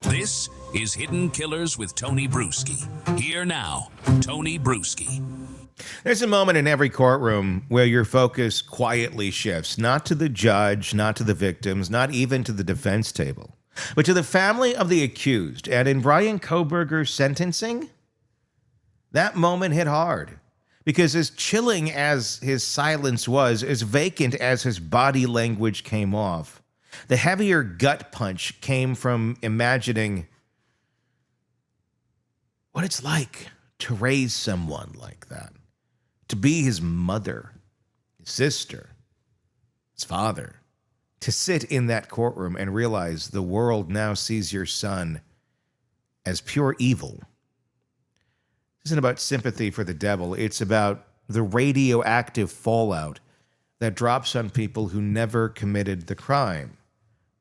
This is Hidden Killers with Tony Bruschi. Here now, Tony Bruschi. There's a moment in every courtroom where your focus quietly shifts, not to the judge, not to the victims, not even to the defense table, but to the family of the accused. And in Bryan Kohberger's sentencing, that moment hit hard. Because as chilling as his silence was, as vacant as his body language came off, the heavier gut punch came from imagining what it's like to raise someone like that, to be his mother, his sister, his father, to sit in that courtroom and realize the world now sees your son as pure evil. This isn't about sympathy for the devil. It's about the radioactive fallout that drops on people who never committed the crime,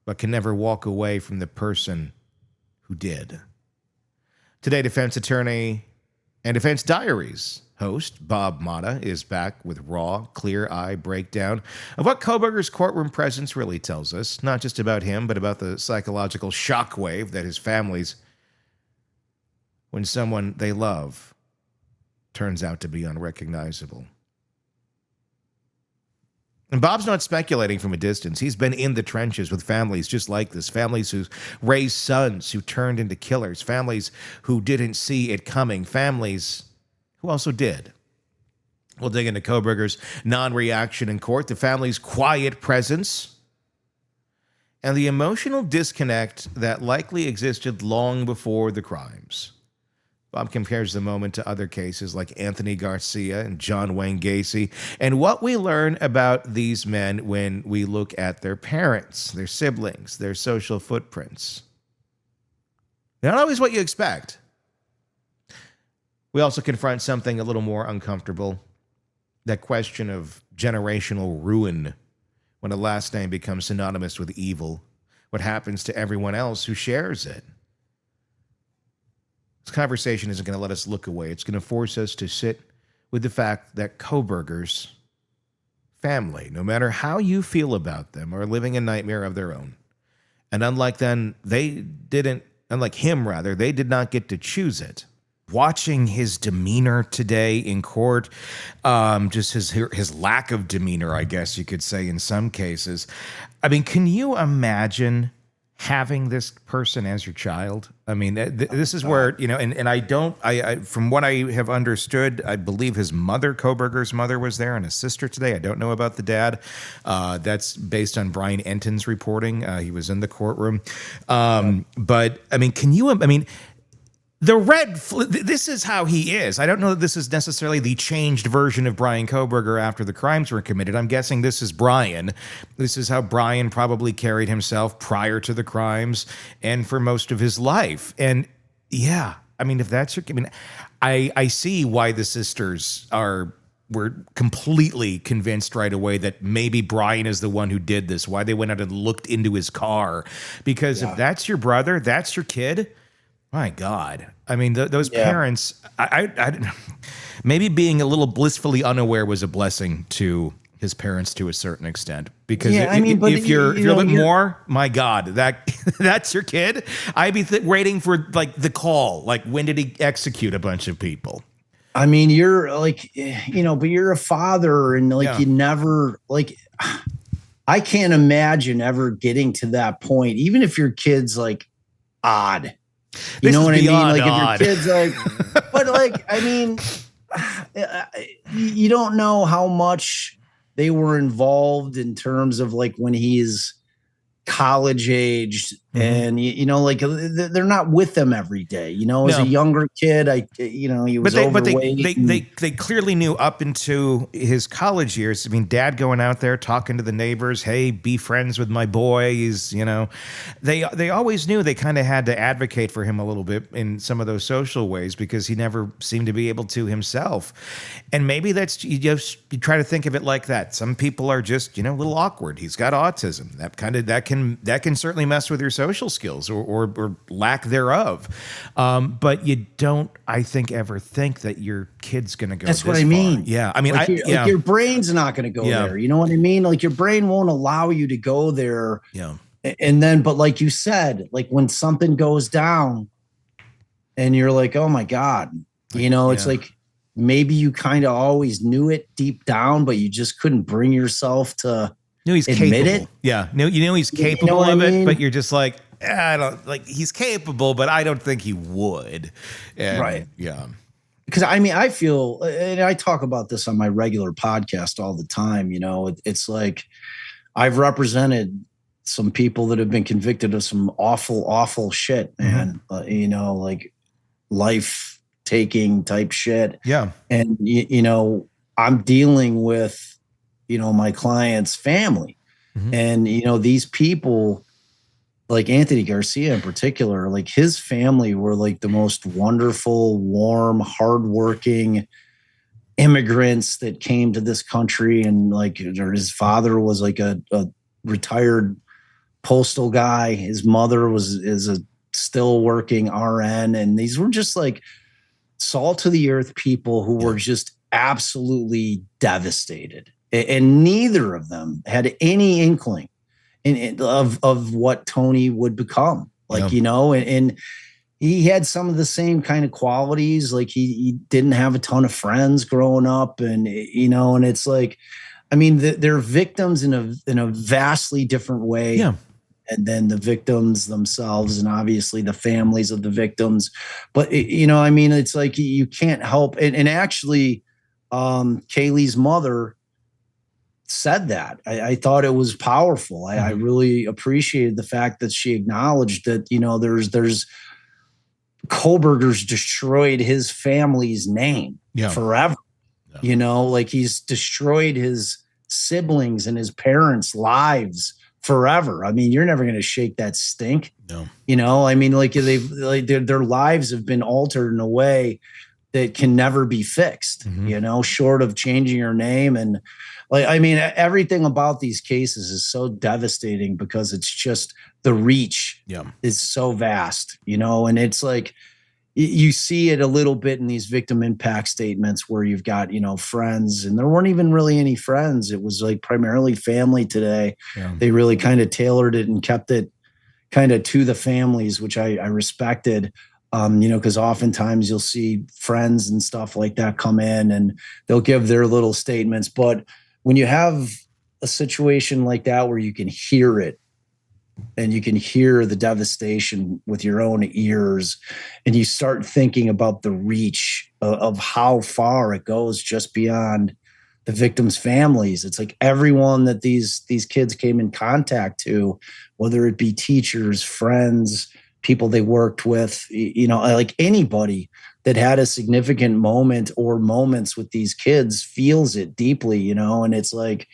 but can never walk away from the person who did. Today, defense attorney and Defense Diaries host Bob Motta is back with raw, clear-eye breakdown of what Kohberger's courtroom presence really tells us, not just about him, but about the psychological shockwave that his family's when someone they love turns out to be unrecognizable. And Bob's not speculating from a distance. He's been in the trenches with families just like this, families who raised sons who turned into killers, families who didn't see it coming, families who also did. We'll dig into Kohberger's non-reaction in court, the family's quiet presence, and the emotional disconnect that likely existed long before the crimes. Bob compares the moment to other cases like Anthony Garcia and John Wayne Gacy, and what we learn about these men when we look at their parents, their siblings, their social footprints. Not always what you expect. We also confront something a little more uncomfortable, that question of generational ruin when a last name becomes synonymous with evil. What happens to everyone else who shares it? This conversation isn't going to let us look away. It's going to force us to sit with the fact that Kohberger's family, no matter how you feel about them, are living a nightmare of their own. And unlike him, they did not get to choose it. Watching his demeanor today in court, just his lack of demeanor, I guess you could say in some cases. I mean, can you imagine having this person as your child? I mean, this is where, and I from what I have understood, I believe his mother, Kohberger's mother, was there, and his sister today. I don't know about the dad. That's based on Bryan Enton's reporting. He was in the courtroom. But I mean, this is how he is. I don't know that this is necessarily the changed version of Bryan Kohberger after the crimes were committed. I'm guessing this is Bryan. This is how Bryan probably carried himself prior to the crimes and for most of his life. And yeah, I mean, if that's your, I see why the sisters were completely convinced right away that maybe Bryan is the one who did this, why they went out and looked into his car. Because if that's your brother, that's your kid, my God. I mean, those parents, I maybe being a little blissfully unaware was a blessing to his parents to a certain extent. Because if you're a little bit more, my God, that's your kid. I'd be waiting for like the call. Like, when did he execute a bunch of people? I mean, you're like, but you're a father and you never I can't imagine ever getting to that point, even if your kid's like odd. You know what I mean? Like odd. If your kid's like, but like, I mean, you don't know how much they were involved in terms of like when he's college aged and they're not with them every day, as a younger kid, he was overweight. They clearly knew up into his college years. I mean, dad going out there talking to the neighbors, hey, be friends with my boy. He's, they always knew they kind of had to advocate for him a little bit in some of those social ways because he never seemed to be able to himself. And maybe that's, you try to think of it like that. Some people are just, a little awkward. He's got autism. That can certainly mess with your social skills or lack thereof. But you don't, I think, ever think that your kid's going to go. That's what I mean. Far. Yeah. I mean, your brain's not going to go there. You know what I mean? Like your brain won't allow you to go there. Yeah. And then, but like you said, like when something goes down and you're like, oh my God, it's like maybe you kind of always knew it deep down, but you just couldn't bring yourself to He's admit capable. it. Yeah. He's capable what of I mean? it, but you're just like, I don't like, he's capable, but I don't think he would. And Right. yeah. Because I mean, I feel, and I talk about this on my regular podcast all the time, it's like I've represented some people that have been convicted of some awful, awful shit, man. Like life taking type shit. Yeah. And, I'm dealing with, my client's family. And, these people, like Anthony Garcia in particular, like his family were like the most wonderful, warm, hardworking immigrants that came to this country. And like his father was like a retired postal guy. His mother is a still working RN. And these were just like salt of the earth people who were just absolutely devastated. And neither of them had any inkling of what Tony would become. Like, and he had some of the same kind of qualities. Like he didn't have a ton of friends growing up, and and it's like, I mean, they're victims in a vastly different way. Yeah. And then the victims themselves, and obviously the families of the victims. But I mean, it's like you can't help. And actually, Kaylee's mother said that. I thought it was powerful. I really appreciated the fact that she acknowledged that, there's Kohberger's destroyed his family's name forever. Like he's destroyed his siblings and his parents' lives forever. I mean, you're never going to shake that stink. No. I mean, like their lives have been altered in a way that can never be fixed, short of changing your name. And like, I mean, everything about these cases is so devastating because it's just the reach is so vast, and it's like, you see it a little bit in these victim impact statements where you've got, friends, and there weren't even really any friends. It was like primarily family today. They really kind of tailored it and kept it kind of to the families, which I respected. Because oftentimes you'll see friends and stuff like that come in and they'll give their little statements. But when you have a situation like that where you can hear it and you can hear the devastation with your own ears, and you start thinking about the reach of how far it goes just beyond the victims' families. It's like everyone that these kids came in contact to, whether it be teachers, friends, people they worked with, like anybody that had a significant moment or moments with these kids feels it deeply, and it's like,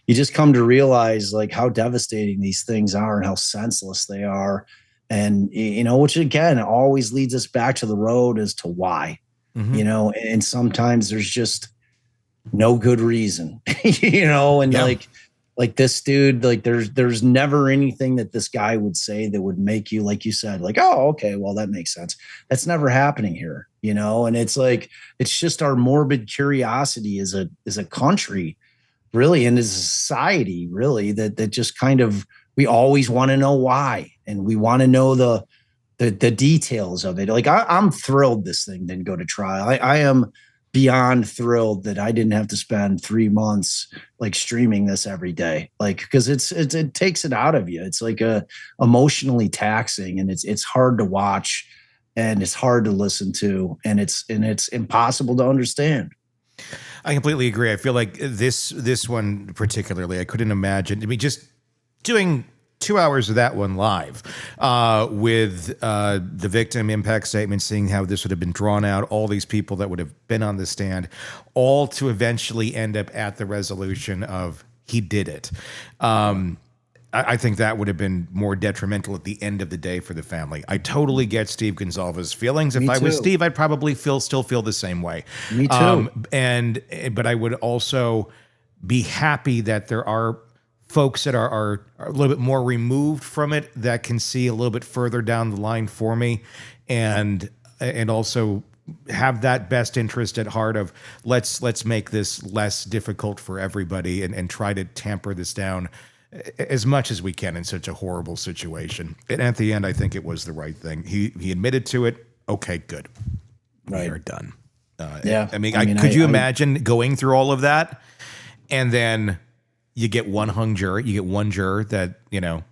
you just come to realize like how devastating these things are and how senseless they are. And, which again, always leads us back to the road as to why, and sometimes there's just no good reason, and like this dude, like there's never anything that this guy would say that would make you, like you said, like, oh, okay, well, that makes sense. That's never happening here, and it's like, it's just our morbid curiosity as a country, really, and as a society, really, that just kind of, we always want to know why, and we want to know the details of it. Like I'm thrilled this thing didn't go to trial. I am beyond thrilled that I didn't have to spend 3 months like streaming this every day, like, because it takes it out of you. It's like emotionally taxing, and it's hard to watch, and it's hard to listen to, and it's impossible to understand. I completely agree. I feel like this one particularly, I couldn't imagine. I mean, just doing 2 hours of that one live with the victim impact statement, seeing how this would have been drawn out, all these people that would have been on the stand, all to eventually end up at the resolution of he did it. I think that would have been more detrimental at the end of the day for the family. I totally get Steve Goncalves' feelings. If I was Steve, I'd probably still feel the same way. Me too. But I would also be happy that there are folks that are a little bit more removed from it that can see a little bit further down the line for me, and also have that best interest at heart of let's make this less difficult for everybody and try to tamper this down as much as we can in such a horrible situation. And at the end, I think it was the right thing. He admitted to it. Okay, good. Right. We are done. Yeah. I mean, could you imagine going through all of that and then you get one hung jury, you get one juror that,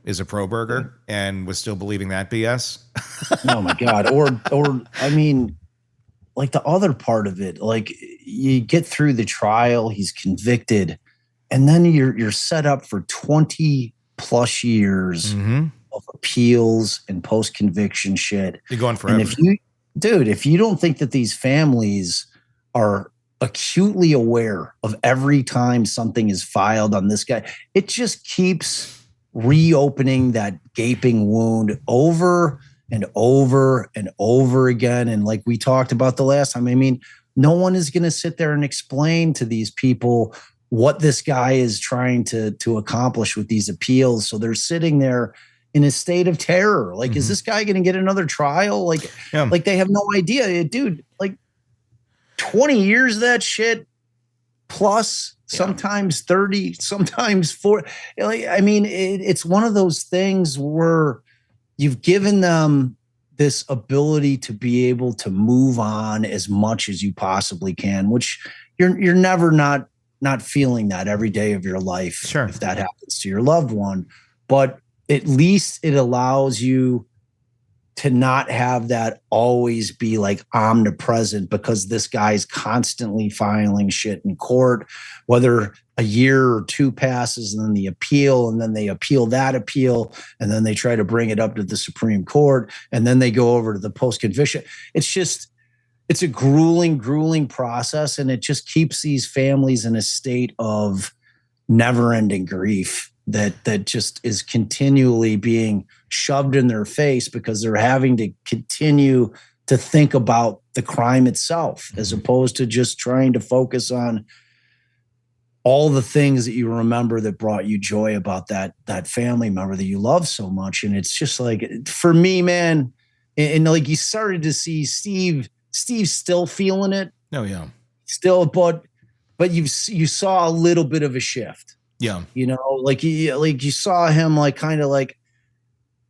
is a pro-burger and was still believing that BS? Oh my God. Or I mean, like the other part of it, like you get through the trial, he's convicted, and then you're set up for 20 plus years of appeals and post-conviction shit. You're going forever. And if you don't think that these families are acutely aware of every time something is filed on this guy, it just keeps reopening that gaping wound over and over and over again. And like we talked about the last time, I mean, no one is going to sit there and explain to these people what this guy is trying to accomplish with these appeals. So they're sitting there in a state of terror. Like, is this guy going to get another trial? Like they have no idea. Dude, like 20 years of that shit plus sometimes 30, sometimes 40. Like, I mean, it's one of those things where you've given them this ability to be able to move on as much as you possibly can, which you're never not feeling that every day of your life. Sure. If that happens to your loved one, but at least it allows you to not have that always be like omnipresent, because this guy's constantly filing shit in court, whether a year or two passes and then the appeal, and then they appeal that appeal, and then they try to bring it up to the Supreme Court, and then they go over to the post-conviction. It's a grueling process, and it just keeps these families in a state of never-ending grief that just is continually being shoved in their face, because they're having to continue to think about the crime itself, as opposed to just trying to focus on all the things that you remember that brought you joy about that family member that you love so much. And it's just like, for me, man, and like you started to see Steve's still feeling it. Oh yeah. Still, but you saw a little bit of a shift. Yeah. Like you saw him like kind of like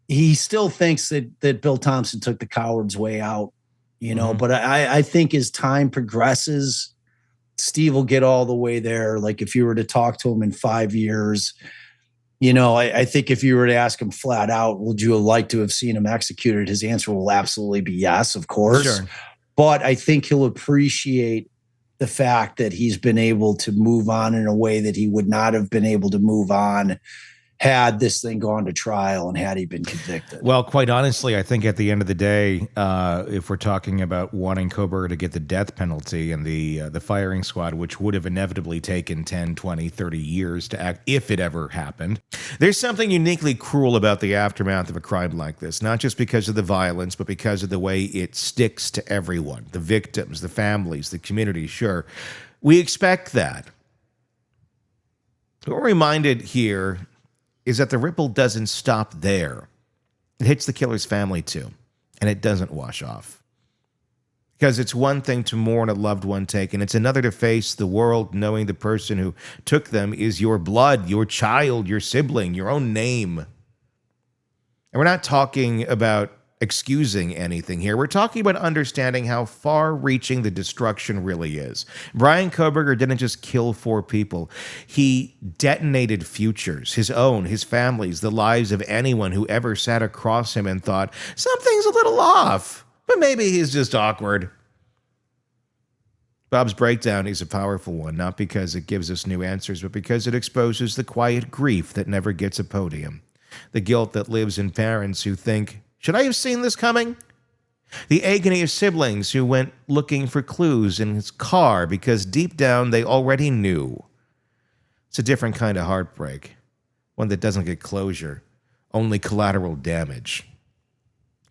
he still thinks that Bill Thompson took the coward's way out, but I think as time progresses, Steve will get all the way there. Like if you were to talk to him in 5 years, I think if you were to ask him flat out, would you like to have seen him executed? His answer will absolutely be yes, of course. Sure. But I think he'll appreciate the fact that he's been able to move on in a way that he would not have been able to move on had this thing gone to trial and had he been convicted. Well, quite honestly, I think at the end of the day, if we're talking about wanting Kohberger to get the death penalty and the firing squad, which would have inevitably taken 10, 20, 30 years to act if it ever happened, there's something uniquely cruel about the aftermath of a crime like this, not just because of the violence, but because of the way it sticks to everyone, the victims, the families, the community. Sure, we expect that. What we're reminded here is that the ripple doesn't stop there. It hits the killer's family too, and it doesn't wash off. Because it's one thing to mourn a loved one taken. It's another to face the world knowing the person who took them is your blood, your child, your sibling, your own name. And we're not talking about excusing anything here. We're talking about understanding how far-reaching the destruction really is. Bryan Kohberger didn't just kill 4 people. He detonated futures, his own, his family's, the lives of anyone who ever sat across him and thought, something's a little off, but maybe he's just awkward. Bob's breakdown is a powerful one, not because it gives us new answers, but because it exposes the quiet grief that never gets a podium. The guilt that lives in parents who think, should I have seen this coming? The agony of siblings who went looking for clues in his car because deep down they already knew. It's a different kind of heartbreak, one that doesn't get closure, only collateral damage.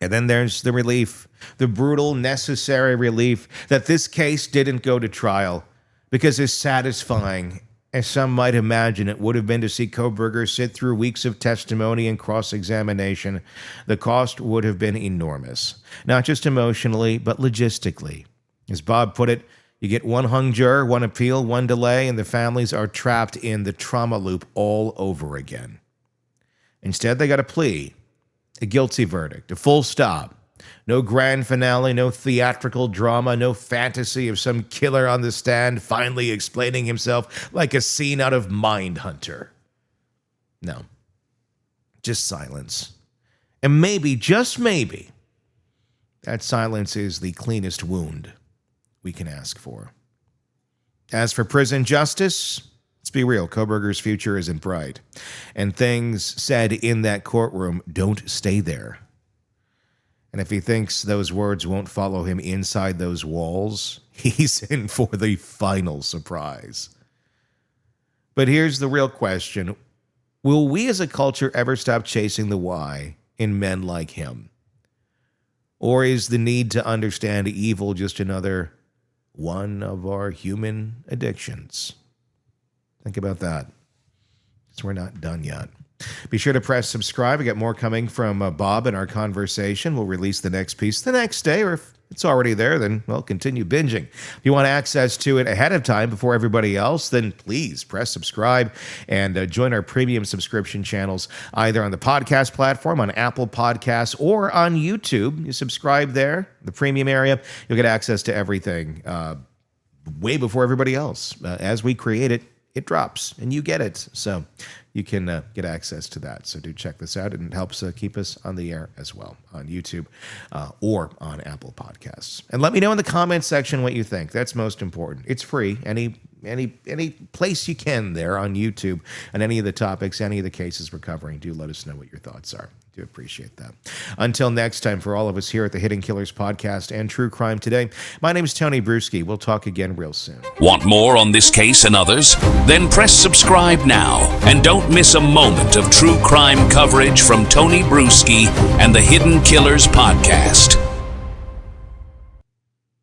And then there's the relief, the brutal, necessary relief that this case didn't go to trial, because as satisfying as some might imagine it would have been to see Kohberger sit through weeks of testimony and cross-examination, the cost would have been enormous, not just emotionally, but logistically. As Bob put it, you get one hung juror, one appeal, one delay, and the families are trapped in the trauma loop all over again. Instead, they got a plea, a guilty verdict, a full stop. No grand finale, no theatrical drama, no fantasy of some killer on the stand finally explaining himself like a scene out of Mindhunter. No. Just silence. And maybe, just maybe, that silence is the cleanest wound we can ask for. As for prison justice, let's be real, Kohberger's future isn't bright. And things said in that courtroom don't stay there. And if he thinks those words won't follow him inside those walls, he's in for the final surprise. But here's the real question. Will we as a culture ever stop chasing the why in men like him? Or is the need to understand evil just another one of our human addictions? Think about that. Because we're not done yet. Be sure to press subscribe. We got more coming from Bob in our conversation. We'll release the next piece the next day, or if it's already there, then, well, continue binging. If you want access to it ahead of time before everybody else, then please press subscribe and join our premium subscription channels, either on the podcast platform, on Apple Podcasts, or on YouTube. You subscribe there, the premium area, you'll get access to everything way before everybody else. As we create it, it drops, and you get it. So you can get access to that. So do check this out, and it helps keep us on the air as well on YouTube or on Apple Podcasts. And let me know in the comments section what you think. That's most important. It's free. Any place you can there on YouTube on any of the topics, any of the cases we're covering. Do let us know what your thoughts are. Do appreciate that. Until next time, for all of us here at the Hidden Killers Podcast and True Crime Today, my name is Tony Bruschi. We'll talk again real soon. Want more on this case and others? Then press subscribe now and don't miss a moment of true crime coverage from Tony Bruschi and the Hidden Killers Podcast.